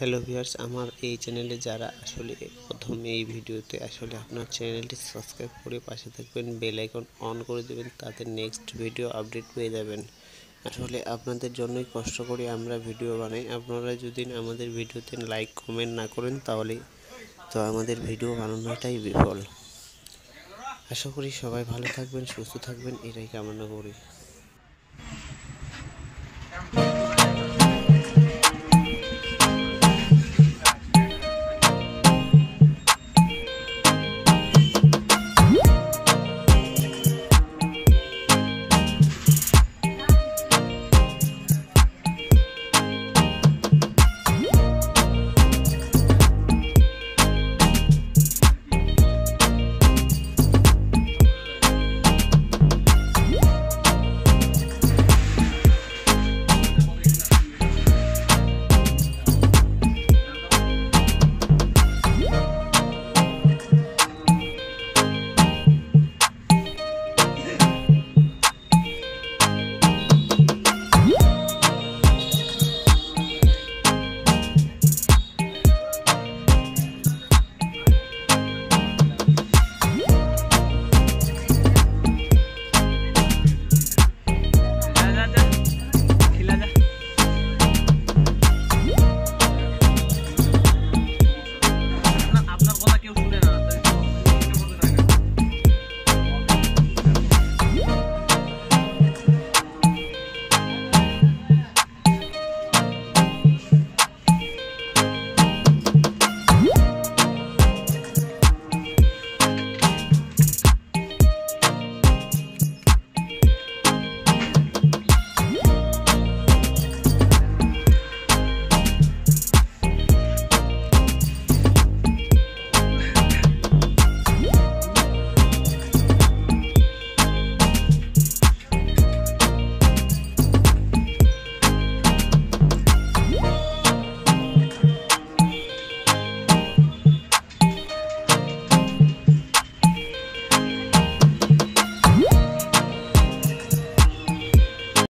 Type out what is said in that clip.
Hello viewers, আমার এই চ্যানেলে যারা আসলে প্রথম এই ভিডিওতে আসলে আপনার চ্যানেলটি সাবস্ক্রাইব করে পাশে থাকবেন, বেল আইকন অন করে দেবেন, তাতে নেক্সট ভিডিও আপডেট পেয়ে যাবেন। আসলে আপনাদের জন্যই কষ্ট করে আমরা ভিডিও বানাই। আপনারা যদি আমাদের ভিডিওতে লাইক কমেন্ট না করেন তাহলে তো আমাদের ভিডিও বানানোটাই বিফল। আশা করি সবাই ভালো থাকবেন, সুস্থ থাকবেন, এটাই কামনা করি।